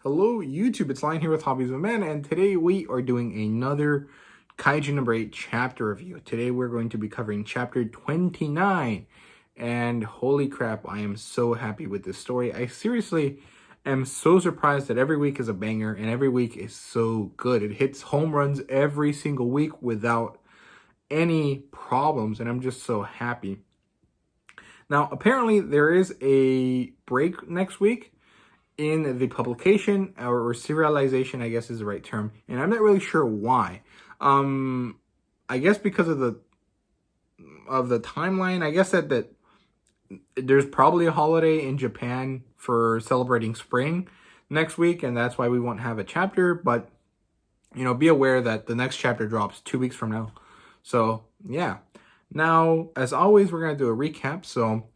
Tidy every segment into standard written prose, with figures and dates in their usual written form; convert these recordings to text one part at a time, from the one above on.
Hello YouTube, it's Lion here with Hobbies of Man, and today we are doing another Kaiju number 8 chapter review. Today we're going to be covering chapter 29, and holy crap, I am so happy with this story. I seriously am so surprised that every week is a banger, and every week is so good. It hits home runs every single week without any problems, and I'm just so happy. Now, apparently there is a break next week in the publication or serialization, I guess is the right term, and I'm not really sure why. I guess because of the timeline. I guess that there's probably a holiday in Japan for celebrating spring next week, and that's why we won't have a chapter. But you know, be aware that the next chapter drops 2 weeks from now. So yeah. Now, as always, we're gonna do a recap. So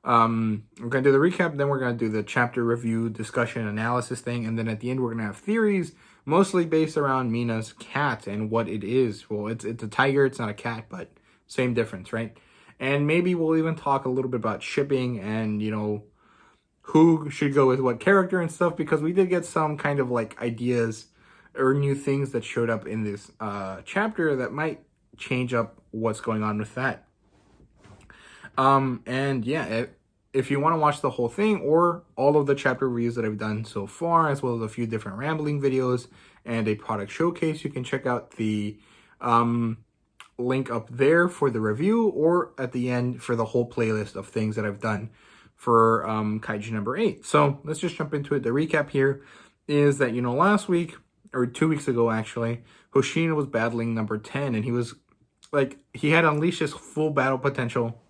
we're going to do the recap, then we're going to do the chapter review, discussion, analysis thing, and then at the end we're going to have theories, mostly based around Mina's cat and what it is. Well, it's a tiger, it's not a cat, but same difference, right? And maybe we'll even talk a little bit about shipping and, you know, who should go with what character and stuff, because we did get some kind of like ideas or new things that showed up in this chapter that might change up what's going on with that. And yeah, if you want to watch the whole thing or all of the chapter reviews that I've done so far, as well as a few different rambling videos and a product showcase, you can check out the link up there for the review, or at the end for the whole playlist of things that I've done for Kaiju number 8. So let's just jump into it. The recap here is that, you know, last week, or 2 weeks ago actually, Hoshina was battling number 10, and he was like, he had unleashed his full battle potential,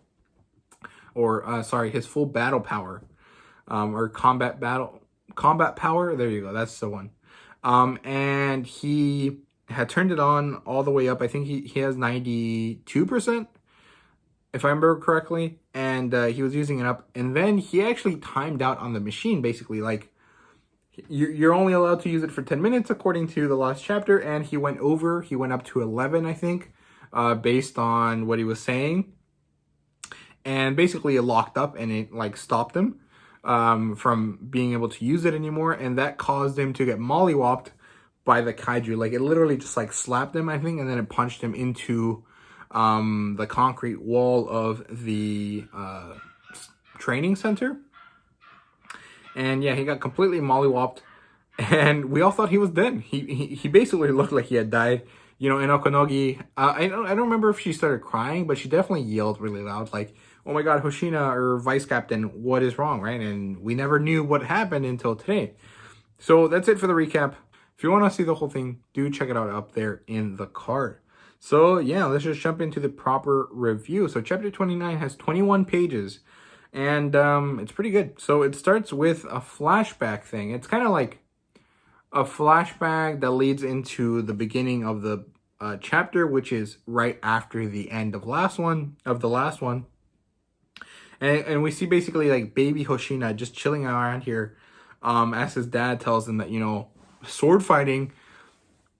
or his full battle power, or combat power. There you go, that's the one. And he had turned it on all the way up. I think he has 92%, if I remember correctly, and he was using it up. And then he actually timed out on the machine, basically. Like, you're only allowed to use it for 10 minutes, according to the last chapter, and he went over. He went up to 11, I think, based on what he was saying. And basically it locked up, and it like stopped him from being able to use it anymore. And that caused him to get mollywopped by the kaiju. Like, it literally just like slapped him, I think, and then it punched him into the concrete wall of the training center. And yeah, he got completely mollywopped, and we all thought he was dead. He basically looked like he had died. You know, in Okonogi, I don't remember if she started crying, but she definitely yelled really loud, like, "Oh my God, Hoshina, or Vice Captain, what is wrong?" Right? And we never knew what happened until today. So that's it for the recap. If you want to see the whole thing, do check it out up there in the card. So yeah, let's just jump into the proper review. So chapter 29 has 21 pages, and it's pretty good. So it starts with a flashback thing. It's kind of like a flashback that leads into the beginning of the chapter, which is right after the end of the last one. And we see basically like baby Hoshina just chilling around here, as his dad tells him that, you know, sword fighting,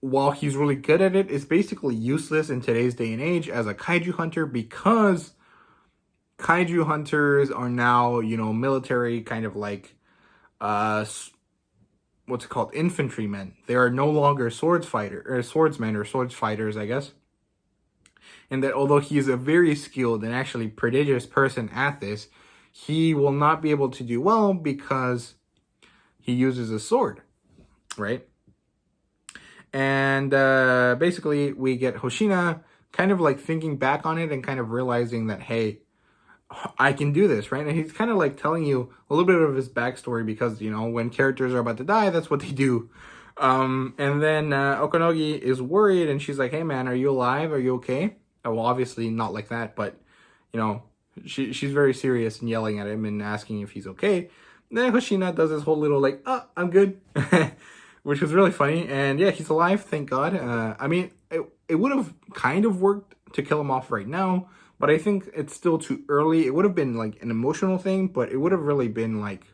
while he's really good at it, is basically useless in today's day and age as a kaiju hunter, because kaiju hunters are now, you know, military kind of like what's it called, infantrymen. They are no longer swordsmen or swords fighters, I guess. And that although he is a very skilled and actually prodigious person at this, he will not be able to do well because he uses a sword, right? And basically we get Hoshina kind of like thinking back on it and kind of realizing that, hey, I can do this, right? And he's kind of like telling you a little bit of his backstory, because, you know, when characters are about to die, that's what they do. And then Okonogi is worried, and she's like, "Hey man, are you alive? Are you okay?" Well, obviously not like that, but, you know, she's very serious and yelling at him and asking if he's okay. And then Hoshina does this whole little like, "Oh, I'm good," which was really funny. And yeah, he's alive, thank God. I mean, it would have kind of worked to kill him off right now, but I think it's still too early. It would have been like an emotional thing, but it would have really been like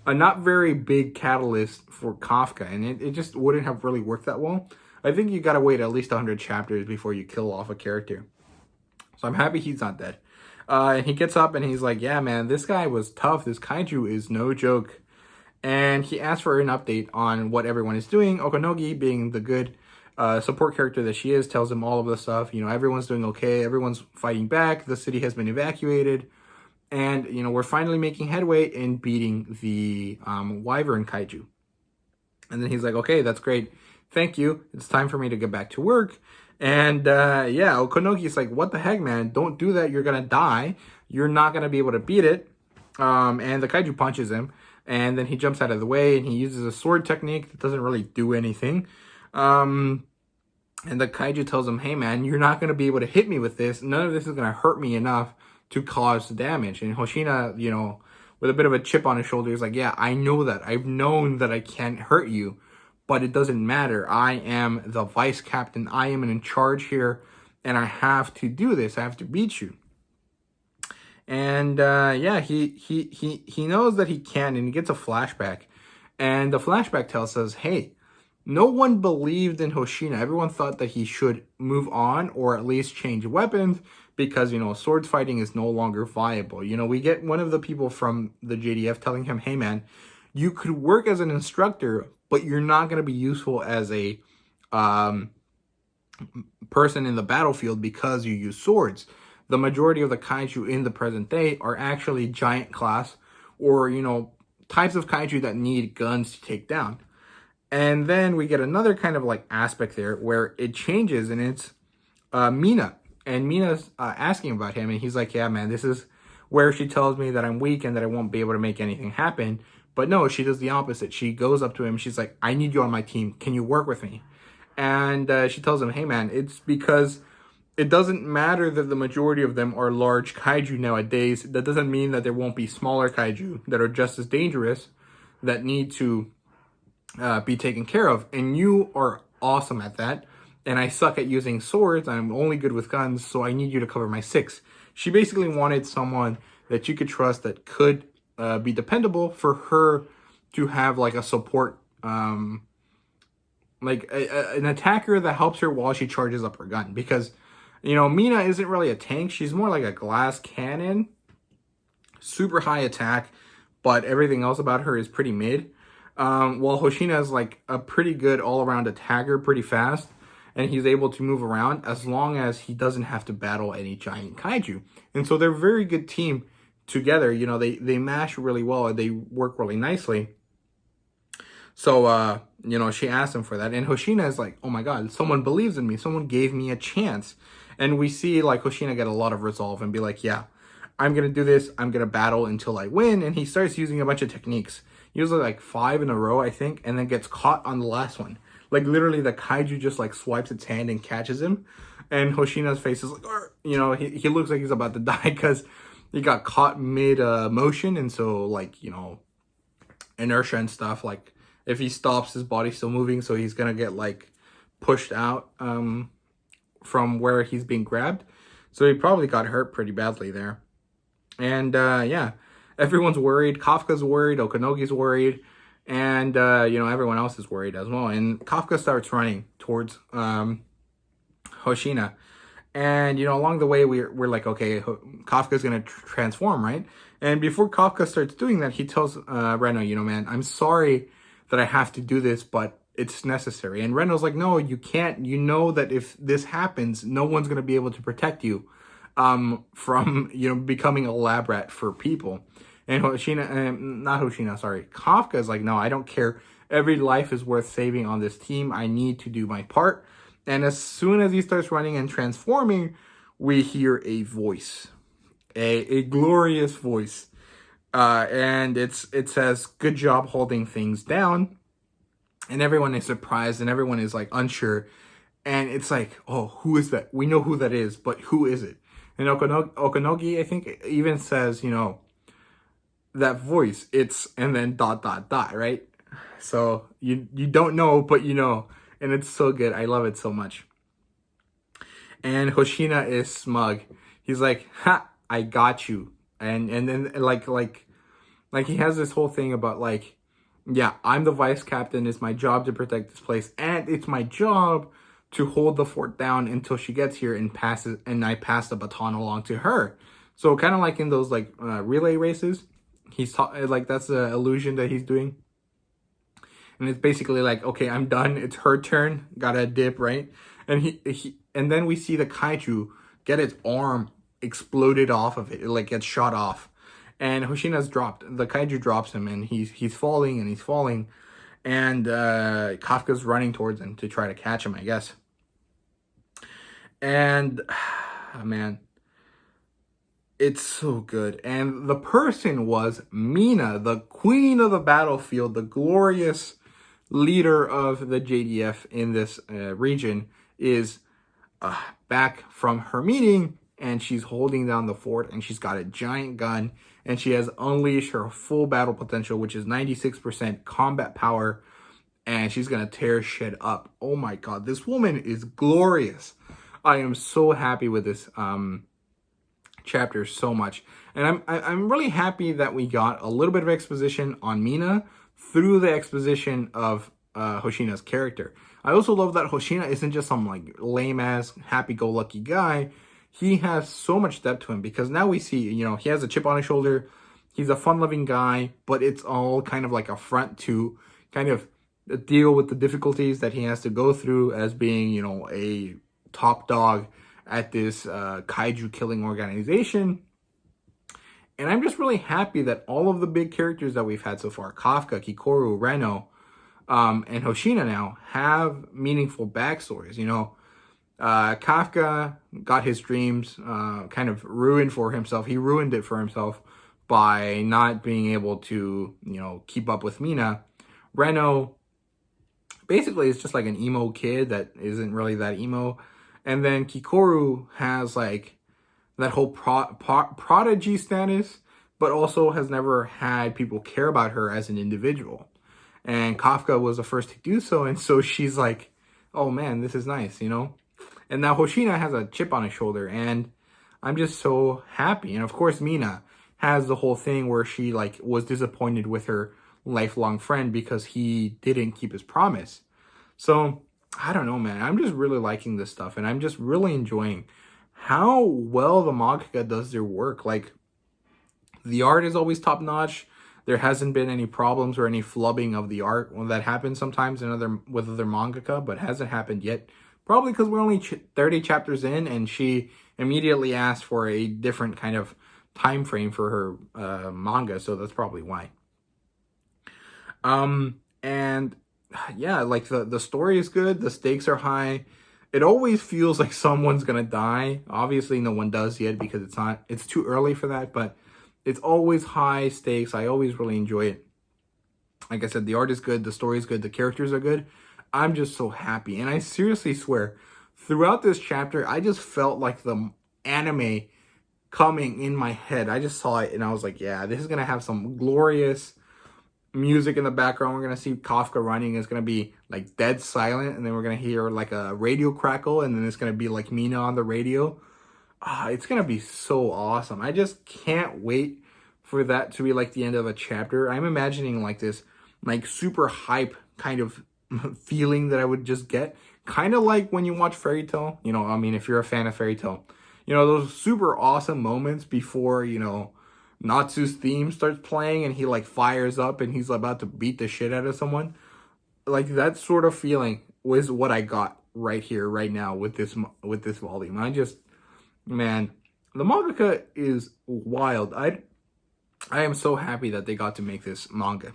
a not very big catalyst for Kafka, and it just wouldn't have really worked that well. I think you gotta wait at least 100 chapters before you kill off a character. So I'm happy he's not dead. And he gets up and he's like, "Yeah, man, this guy was tough. This kaiju is no joke." and he asks for an update on what everyone is doing. Okonogi, being the good support character that she is, tells him all of the stuff. Everyone's doing okay. Everyone's fighting back. The city has been evacuated. And, we're finally making headway in beating the Wyvern Kaiju. And then he's like, okay, that's great. Thank you. It's time for me to get back to work. And, Okonogi's like, what the heck, man? Don't do that. You're going to die. You're not going to be able to beat it. And the Kaiju punches him. And then he jumps out of the way, and he uses a sword technique that doesn't really do anything. And the Kaiju tells him, hey, man, you're not going to be able to hit me with this. None of this is going to hurt me enough to cause damage. And Hoshina, with a bit of a chip on his shoulder, is like, yeah, I know that. I've known that I can't hurt you, but it doesn't matter. I am the vice captain. I am in charge here, and I have to do this. I have to beat you. And he knows that he can, and he gets a flashback. And the flashback tells us, hey, no one believed in Hoshina. Everyone thought that he should move on or at least change weapons because, swords fighting is no longer viable. We get one of the people from the JDF telling him, hey, man, you could work as an instructor, but you're not going to be useful as a person in the battlefield because you use swords. The majority of the kaiju in the present day are actually giant class or, types of kaiju that need guns to take down. And then we get another kind of aspect there where it changes, and it's Mina. And Mina's asking about him, and he's like, yeah, man, this is where she tells me that I'm weak and that I won't be able to make anything happen. But no, she does the opposite. She goes up to him. She's like, I need you on my team. Can you work with me? And she tells him, hey, man, it's because it doesn't matter that the majority of them are large kaiju nowadays. That doesn't mean that there won't be smaller kaiju that are just as dangerous that need to be taken care of. And you are awesome at that. And I suck at using swords. I'm only good with guns, so I need you to cover my 6. She basically wanted someone that you could trust that could be dependable for her to have a support, an attacker that helps her while she charges up her gun. Because, Mina isn't really a tank. She's more like a glass cannon. Super high attack, but everything else about her is pretty mid. While Hoshina is a pretty good all-around attacker, pretty fast. And he's able to move around as long as he doesn't have to battle any giant kaiju. And so they're a very good team together. They mash really well and they work really nicely. So, she asked him for that. And Hoshina is like, oh my God, someone believes in me. Someone gave me a chance. And we see Hoshina get a lot of resolve and be like, yeah, I'm going to do this. I'm going to battle until I win. And he starts using a bunch of techniques. Usually 5 in a row, I think, and then gets caught on the last one. Literally, the kaiju just swipes its hand and catches him. And Hoshina's face is he looks like he's about to die because he got caught mid motion. And so inertia and stuff, if he stops, his body's still moving. So he's going to get pushed out from where he's being grabbed. So he probably got hurt pretty badly there. And everyone's worried. Kafka's worried. Okonogi's worried. And, everyone else is worried as well. And Kafka starts running towards Hoshina. And, along the way, we're like, okay, Kafka's going to transform, right? And before Kafka starts doing that, he tells Reno, man, I'm sorry that I have to do this, but it's necessary. And Reno's like, no, you can't. You know that if this happens, no one's going to be able to protect you from, becoming a lab rat for people. And Kafka is like, no, I don't care. Every life is worth saving on this team. I need to do my part. And as soon as he starts running and transforming, we hear a voice, a glorious voice. And it says, good job holding things down. And everyone is surprised and everyone is unsure. And it's oh, who is that? We know who that is, but who is it? And Okonogi, I think, even says, that voice, it's, and then ... right? So you don't know, but and it's so good. I love it so much. And Hoshina is smug. He's like, ha, I got you. And then he has this whole thing about yeah, I'm the vice captain. It's my job to protect this place. And it's my job to hold the fort down until she gets here and I pass the baton along to her. So kind of in those relay races. He's that's the illusion that he's doing. And it's basically like, okay, I'm done. It's her turn. Gotta dip, right? And then we see the kaiju get its arm exploded off of it. It like gets shot off. And Hoshina's dropped. The kaiju drops him, and he's falling and he's falling. And Kafka's running towards him to try to catch him, I guess. And man, it's so good. And the person was Mina, the queen of the battlefield, the glorious leader of the JDF in this region, is back from her meeting, and she's holding down the fort, and she's got a giant gun, and she has unleashed her full battle potential, which is 96% combat power, and she's gonna tear shit up. Oh my god, this woman is glorious. I am so happy with this chapter so much, and I'm really happy that we got a little bit of exposition on Mina through the exposition of Hoshina's character. I also love that Hoshina isn't just some like lame ass happy-go-lucky guy. He has so much depth to him, because now we see, you know, he has a chip on his shoulder. He's a fun-loving guy, but it's all kind of like a front to kind of deal with the difficulties that he has to go through as being, you know, a top dog at this kaiju killing organization. And I'm just really happy that all of the big characters that we've had so far, Kafka, Kikoru, Reno, and Hoshina now, have meaningful backstories. You know, Kafka got his dreams kind of ruined for himself. He ruined it for himself by not being able to, you know, keep up with Mina. Reno basically is just like an emo kid that isn't really that emo. And then Kikoru has like that whole prodigy status, but also has never had people care about her as an individual. And Kafka was the first to do so, and so she's like, oh man, this is nice, you know? And now Hoshina has a chip on his shoulder, and I'm just so happy. And of course, Mina has the whole thing where she like was disappointed with her lifelong friend because he didn't keep his promise. So I don't know, man. I'm just really liking this stuff, and I'm just really enjoying how well the mangaka does their work. Like, the art is always top notch. There hasn't been any problems or any flubbing of the art. Well, that happens sometimes with other mangaka, but hasn't happened yet. Probably because we're only 30 chapters in, and she immediately asked for a different kind of time frame for her manga, so that's probably why. And yeah, like the story is good. The stakes are high. It always feels like someone's gonna die. Obviously, no one does yet because it's too early for that, but it's always high stakes. I always really enjoy it. Like I said, the art is good, the story is good, the characters are good. I'm just so happy. And I seriously swear, throughout this chapter, I just felt like the anime coming in my head. I just saw it and I was like, yeah, this is going to have some glorious music in the background. We're going to see Kafka running. It's going to be like dead silent. And then we're going to hear like a radio crackle. And then it's going to be like Mina on the radio. It's going to be so awesome. I just can't wait for that to be like the end of a chapter. I'm imagining like this like super hype kind of feeling that I would just get. Kind of like when you watch Fairy Tail. You know, I mean, if you're a fan of Fairy Tail. You know, those super awesome moments before, you know, Natsu's theme starts playing and he like fires up and he's about to beat the shit out of someone. Like that sort of feeling was what I got right here, right now with this volume. I just, man, the mangaka is wild. I am so happy that they got to make this manga.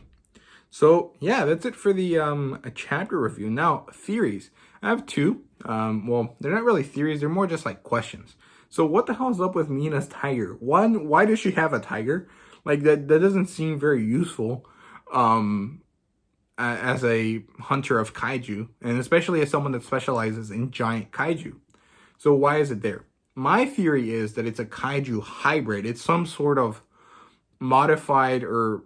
So yeah, that's it for the chapter review. Now, theories. I have two. Well, they're not really theories. They're more just like questions. So what the hell is up with Mina's tiger? One, why does she have a tiger? Like that doesn't seem very useful as a hunter of kaiju, and especially as someone that specializes in giant kaiju. So why is it there? My theory is that it's a kaiju hybrid. It's some sort of modified or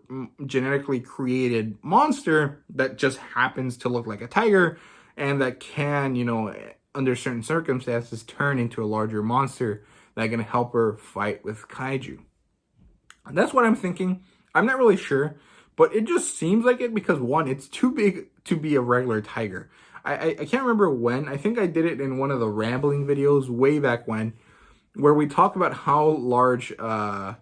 genetically created monster that just happens to look like a tiger and that can, you know, under certain circumstances, turn into a larger monster that can help her fight with kaiju. And that's what I'm thinking. I'm not really sure, but it just seems like it because, one, it's too big to be a regular tiger. I can't remember when. I think I did it in one of the rambling videos way back when, where we talk about how large, how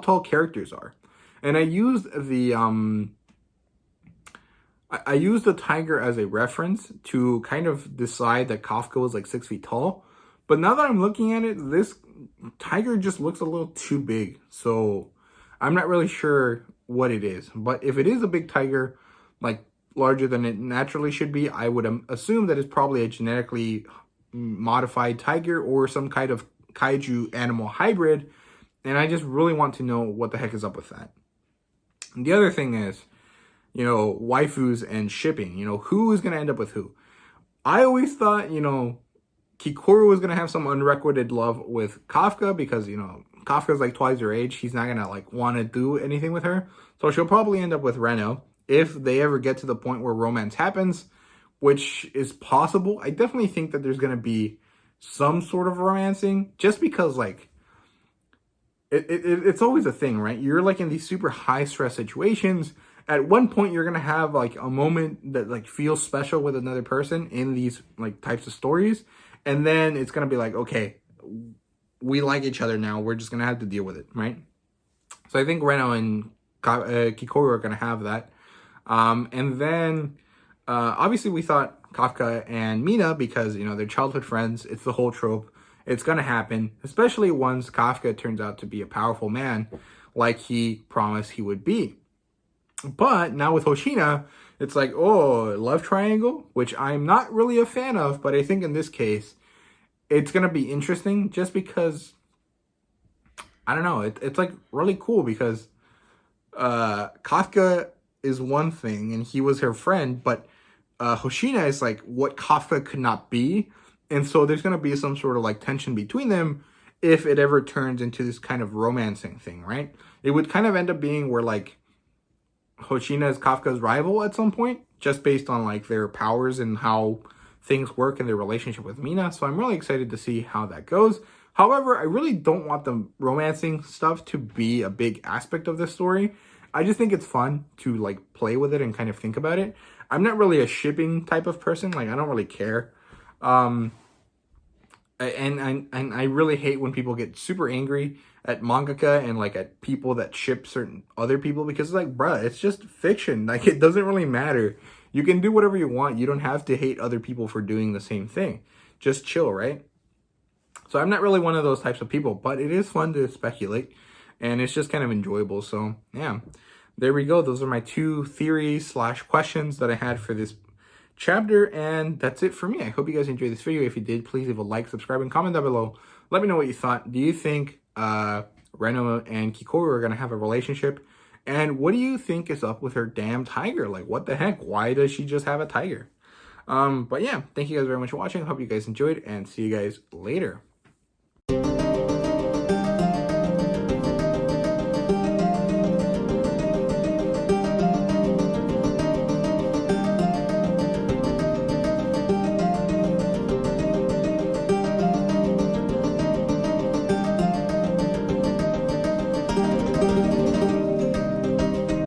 tall characters are. And I used the I used the tiger as a reference to kind of decide that Kafka was like 6 feet tall. But now that I'm looking at it, this tiger just looks a little too big. So I'm not really sure what it is. But if it is a big tiger, like larger than it naturally should be, I would assume that it's probably a genetically modified tiger or some kind of kaiju animal hybrid. And I just really want to know what the heck is up with that. And the other thing is, waifus and shipping. Who is going to end up with who? I always thought, Kikoru was going to have some unrequited love with Kafka because, Kafka's like twice her age. He's not going to like want to do anything with her. So she'll probably end up with Reno if they ever get to the point where romance happens, which is possible. I definitely think that there's going to be some sort of romancing just because like it's always a thing, right? You're like in these super high stress situations. At one point, you're going to have like a moment that like feels special with another person in these like types of stories. And then it's going to be like, okay, we like each other now. We're just going to have to deal with it, right? So I think Reno and Kikoru are going to have that. And then obviously we thought Kafka and Mina, because, they're childhood friends. It's the whole trope. It's going to happen, especially once Kafka turns out to be a powerful man like he promised he would be. But now with Hoshina, it's like, oh, love triangle, which I'm not really a fan of, but I think in this case, it's going to be interesting just because, I don't know, it's like really cool because Kafka is one thing and he was her friend, but Hoshina is like what Kafka could not be. And so there's going to be some sort of like tension between them if it ever turns into this kind of romancing thing, right? It would kind of end up being where like Hoshina is Kafka's rival at some point, just based on like their powers and how things work in their relationship with Mina. So I'm really excited to see how that goes. However, I really don't want the romancing stuff to be a big aspect of this story. I just think it's fun to like play with it and kind of think about it. I'm not really a shipping type of person. Like I don't really care. And I really hate when people get super angry at mangaka and like at people that ship certain other people because it's like, bruh, it's just fiction. Like it doesn't really matter. You can do whatever you want. You don't have to hate other people for doing the same thing. Just chill, right? So I'm not really one of those types of people, but it is fun to speculate and it's just kind of enjoyable. So yeah, there we go. Those are my 2 theories / questions that I had for this chapter, and that's it for me. I hope you guys enjoyed this video. If you did, please leave a like, subscribe, and comment down below. Let me know what you thought. Do you think Reno and Kikoru are going to have a relationship? And what do you think is up with her damn tiger? Like, what the heck? Why does she just have a tiger? But yeah, thank you guys very much for watching. Hope you guys enjoyed, and see you guys later.